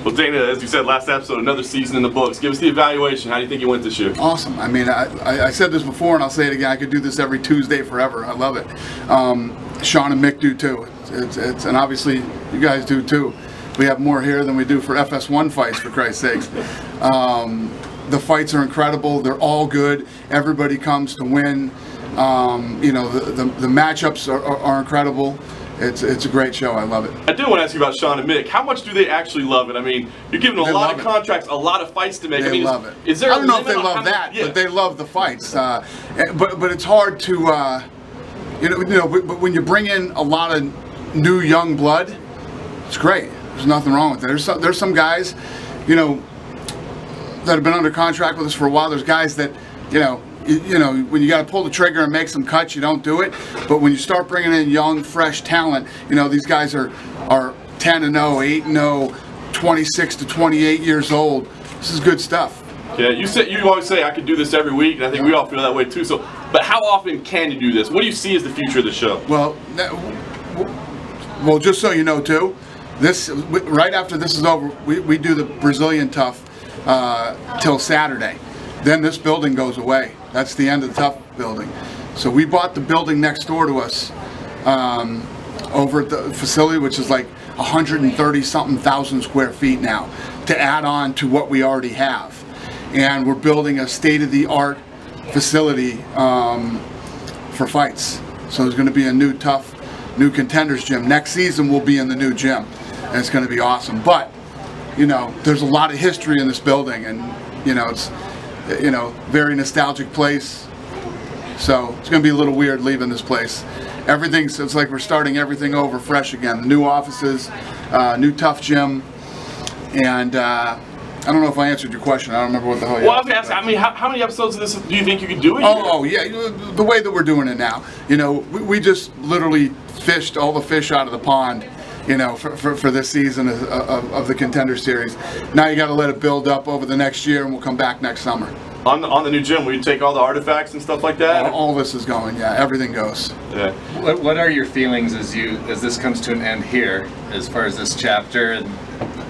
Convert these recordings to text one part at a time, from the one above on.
Well, Dana, as you said last episode, another season in the books. Give us the evaluation. How do you think you went this year? Awesome. I mean, I said this before, and I'll say it again. I could do this every Tuesday forever. I love it. Sean and Mick do too. And obviously you guys do too. We have more here than we do for FS1 fights, for Christ's sakes. The fights are incredible. They're all good. Everybody comes to win. You know, the matchups are incredible. It's a great show. I love it. I do want to ask you about Sean and Mick. How much do they actually love it? I mean, you're giving them a lot of contracts, a lot of fights to make. They I mean, love it. Is there I don't know if they love that, but they love the fights. But it's hard to, you know. But when you bring in a lot of new young blood, it's great. There's nothing wrong with it. There's some guys, you know, that have been under contract with us for a while. There's guys that, you know, when you got to pull the trigger and make some cuts, you don't do it. But when you start bringing in young, fresh talent, you know, these guys are 10-0, 8-0, 26 to 28 years old. This is good stuff. Yeah, you always say I could do this every week, and I think we all feel that way too. So, but how often can you do this? What do you see as the future of the show? Well, just so you know too, right after this is over, we do the Brazilian Tough till Saturday. Then this building goes away. That's the end of the Tough building. So we bought the building next door to us over at the facility, which is like 130-something thousand square feet now, to add on to what we already have. And we're building a state-of-the-art facility for fights. So there's going to be a new Tough, new Contenders gym. Next season we'll be in the new gym, and it's going to be awesome. But, you know, there's a lot of history in this building, and, you know, it's, you know, very nostalgic place. So it's going to be a little weird leaving this place. It's like we're starting everything over fresh again. The new offices, new Tough gym, and I don't know if I answered your question. I don't remember what the hell you asked. Well, I was going to ask, I mean, how many episodes of this do you think you could do? Oh, yeah, the way that we're doing it now. You know, we just literally fished all the fish out of the pond, you know, for this season of the Contender Series. Now you got to let it build up over the next year, and we'll come back next summer. On the new gym, will you take all the artifacts and stuff like that? All this is going, yeah. Everything goes. Yeah. What are your feelings as this comes to an end here, as far as this chapter, and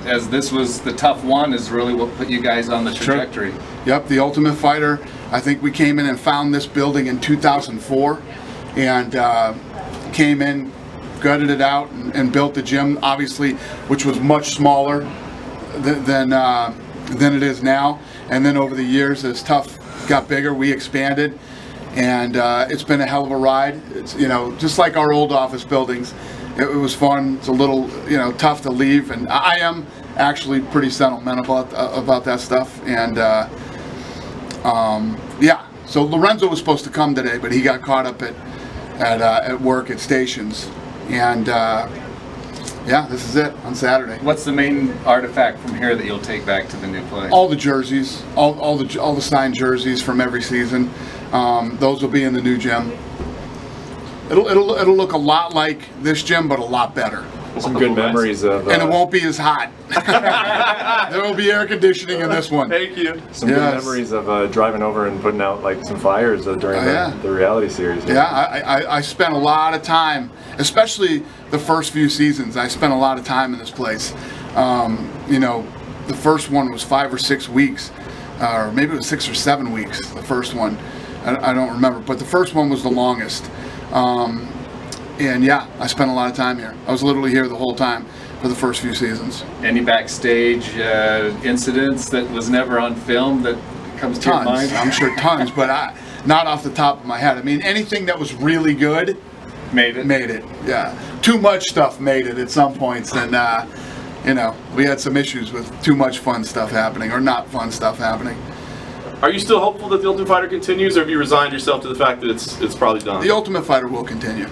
as this was the Tough one, is really what put you guys on the trajectory? Sure. Yep, the Ultimate Fighter. I think we came in and found this building in 2004, and came in, gutted it out, and built the gym, obviously, which was much smaller than it is now. And then over the years, as Tough got bigger, we expanded, and it's been a hell of a ride. It's, you know, just like our old office buildings. It was fun. It's a little, you know, tough to leave, and I am actually pretty sentimental about that stuff. And yeah, so Lorenzo was supposed to come today, but he got caught up at work at stations, and yeah, this is it on Saturday. What's the main artifact from here that you'll take back to the new place? All the jerseys, all the signed jerseys from every season. Those will be in the new gym. It'll look a lot like this gym, but a lot better. Some good memories of. And it won't be as hot. There will be air conditioning in this one. Thank you. Some good memories of driving over and putting out like some flyers during the reality series. Yeah, I spent a lot of time, especially the first few seasons. I spent a lot of time in this place. You know, the first one was 5 or 6 weeks, or maybe it was 6 or 7 weeks. The first one, I don't remember, but the first one was the longest. And yeah, I spent a lot of time here. I was literally here the whole time for the first few seasons. Any backstage incidents that was never on film that comes to your mind? I'm sure tons, but not off the top of my head. I mean, anything that was really good made it. Made it, yeah. Too much stuff made it at some points, and you know, we had some issues with too much fun stuff happening or not fun stuff happening. Are you still hopeful that the Ultimate Fighter continues, or have you resigned yourself to the fact that it's probably done? The Ultimate Fighter will continue.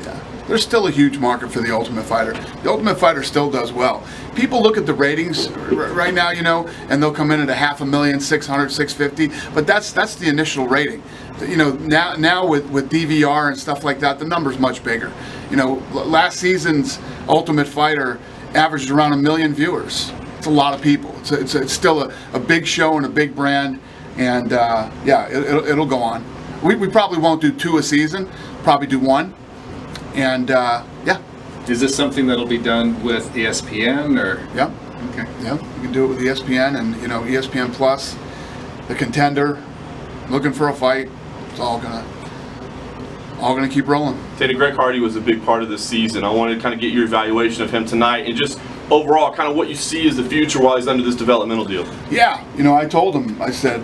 Yeah. There's still a huge market for the Ultimate Fighter. The Ultimate Fighter still does well. People look at the ratings right now, you know, and they'll come in at 500,000, 600, 650, but that's the initial rating. You know, now with DVR and stuff like that, the number's much bigger. You know, last season's Ultimate Fighter averaged around 1 million viewers. It's a lot of people. It's still a big show and a big brand. And yeah, it'll go on. We probably won't do 2 a season, probably do 1. And yeah. Is this something that'll be done with ESPN or? Yeah. Okay. Yeah, you can do it with ESPN and, you know, ESPN Plus, the Contender, looking for a fight. It's all gonna keep rolling. Tanner, Greg Hardy was a big part of this season. I wanted to kind of get your evaluation of him tonight and just overall kind of what you see as the future while he's under this developmental deal. Yeah, you know, I told him, I said,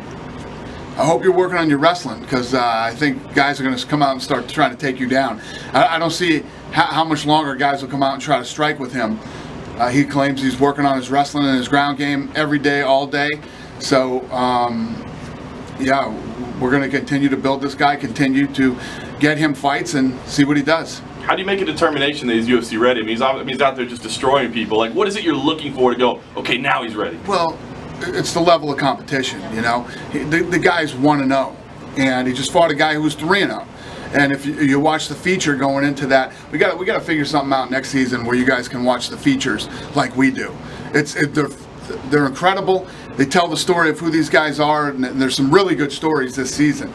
I hope you're working on your wrestling, because I think guys are going to come out and start trying to take you down. I don't see how much longer guys will come out and try to strike with him. He claims he's working on his wrestling and his ground game every day, all day. So, yeah, we're going to continue to build this guy, continue to get him fights and see what he does. How do you make a determination that he's UFC ready? I mean, he's out there just destroying people. Like, what is it you're looking for to go, okay, now he's ready? Well, it's the level of competition, you know. The guy's 1-0, and he just fought a guy who was 3-0. And if you watch the feature going into that, we got to figure something out next season where you guys can watch the features like we do. They're incredible. They tell the story of who these guys are, and there's some really good stories this season.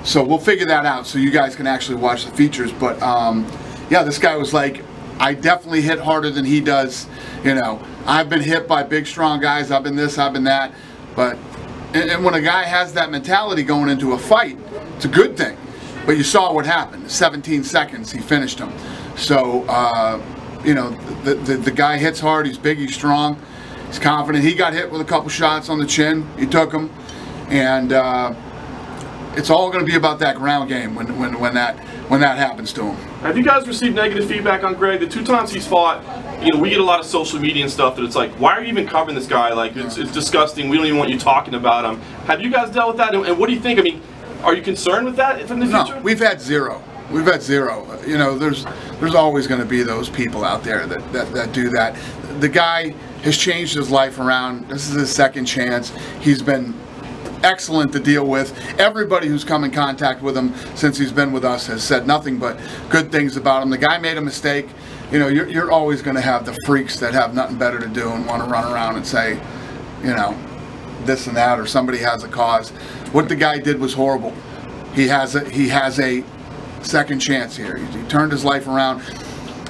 So we'll figure that out so you guys can actually watch the features. But yeah, this guy was like, I definitely hit harder than he does. You know, I've been hit by big, strong guys. I've been this, I've been that. But and when a guy has that mentality going into a fight, it's a good thing. But you saw what happened. 17 seconds, he finished him. So, you know, the guy hits hard. He's big, he's strong, he's confident. He got hit with a couple shots on the chin. He took them. And it's all going to be about that ground game when that happens to him. Have you guys received negative feedback on Greg? The 2 times he's fought, you know, we get a lot of social media and stuff that it's like, why are you even covering this guy? Like, it's disgusting. We don't even want you talking about him. Have you guys dealt with that? And what do you think? I mean, are you concerned with that from the future? No, we've had zero. We've had zero. You know, there's always going to be those people out there that do that. The guy has changed his life around. This is his second chance. He's been excellent to deal with. Everybody who's come in contact with him since he's been with us has said nothing but good things about him. The guy made a mistake. You know, you're always going to have the freaks that have nothing better to do and want to run around and say, you know, this and that, or somebody has a cause. What the guy did was horrible. He has a second chance here. He turned his life around.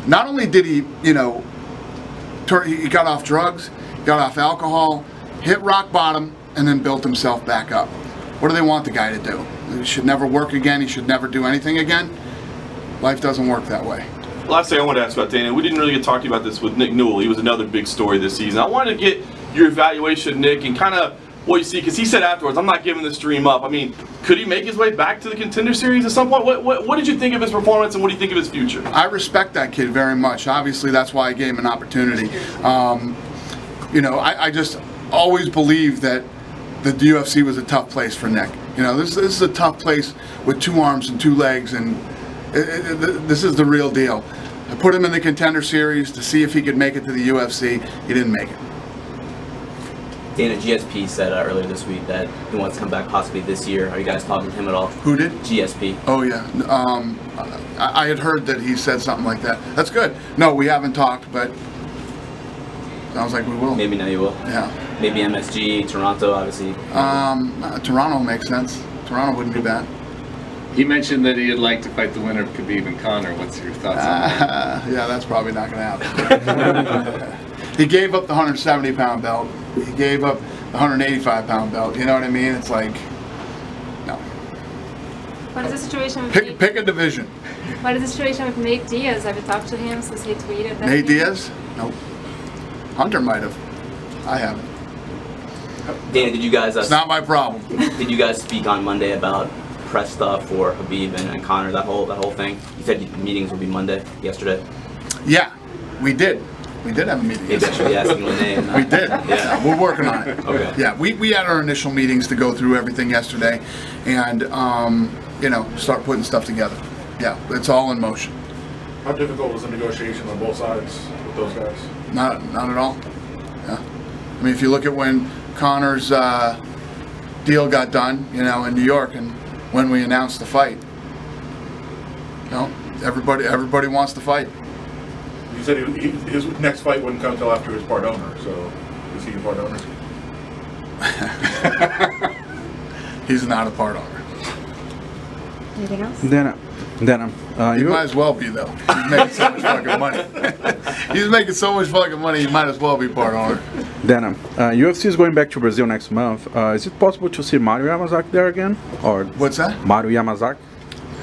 Not only did he, you know, he got off drugs, got off alcohol, hit rock bottom, and then built himself back up. What do they want the guy to do? He should never work again. He should never do anything again. Life doesn't work that way. Last thing I wanted to ask about, Dana, we didn't really get talking about this with Nick Newell. He was another big story this season. I wanted to get your evaluation, Nick, and kind of what you see, because he said afterwards, I'm not giving this dream up. I mean, could he make his way back to the Contender Series at some point? What did you think of his performance, and what do you think of his future? I respect that kid very much. Obviously, that's why I gave him an opportunity. You know, I just always believed that the UFC was a tough place for Nick. You know, this is a tough place with 2 arms and 2 legs, and this is the real deal. I put him in the Contender Series to see if he could make it to the UFC. He didn't make it. Dana, GSP said earlier this week that he wants to come back possibly this year. Are you guys talking to him at all? Who did? GSP. Oh, yeah. I had heard that he said something like that. That's good. No, we haven't talked, but sounds like we will. Maybe now you will. Yeah. Maybe MSG, Toronto, obviously. Toronto makes sense. Toronto wouldn't be bad. He mentioned that he'd like to fight the winner of Khabib and Conor. What's your thoughts on that? Yeah, that's probably not going to happen. He gave up the 170-pound belt. He gave up the 185-pound belt. You know what I mean? It's like, no. What is the situation with pick a division. What is the situation with Nate Diaz? Have you talked to him since he tweeted that? Nate Diaz? Nope. Hunter might have. I haven't. Dana, did you guys? It's not my problem. Did you guys speak on Monday about press stuff for Khabib and Conor? That whole thing. You said meetings would be Monday. Yesterday. Yeah, we did. We did have a meeting. Maybe I should be asking Lene. We did. Yeah. We're working on it. Okay. Yeah, we had our initial meetings to go through everything yesterday, and you know, start putting stuff together. Yeah, it's all in motion. How difficult was the negotiation on both sides with those guys? Not at all. Yeah. I mean, if you look at when Conor's deal got done, you know, in New York, and when we announced the fight, you know, everybody wants to fight. He said his next fight wouldn't come until after his part owner, so is he a part owner? He's not a part owner. Anything else? Then He might as well be, though. He's making so much fucking money. He's making so much fucking money, he might as well be part owner. Then, UFC is going back to Brazil next month. Is it possible to see Mario Yamasaki there again? Or What's that? Mario Yamasaki?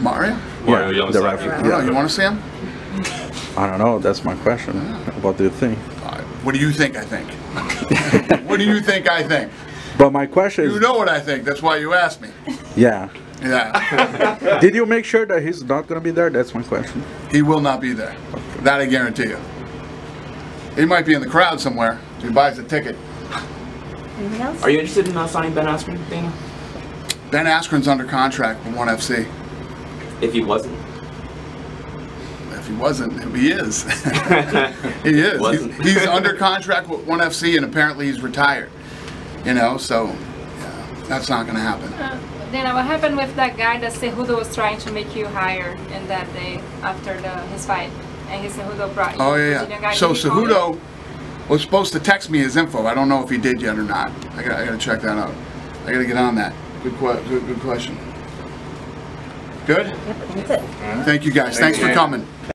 Mario? Mario the Yamasaki. referee. I don't know. You want to see him? I don't know. That's my question. What do you think? What do you think I think? What do you think I think? But my question is... You know what I think. That's why you asked me. Yeah. Yeah. Did you make sure that he's not going to be there? That's my question. He will not be there. That I guarantee you. He might be in the crowd somewhere if he buys a ticket. Anything else? Are you interested in signing Ben Askren, Dana? Ben Askren's under contract with 1FC. If he wasn't. If he wasn't, he is. He is. Wasn't. He's under contract with 1FC and apparently he's retired. You know, so yeah, that's not going to happen. Dana, what happened with that guy that Cejudo was trying to make you hire in that day after his fight? And Cejudo brought you. Oh, yeah, Brazilian guy. So Did he call you? Cejudo was supposed to text me his info. I don't know if he did yet or not. I got to check that out. I got to get on that. Good question. Good? Yep, that's it. Thank you guys. Thanks for coming.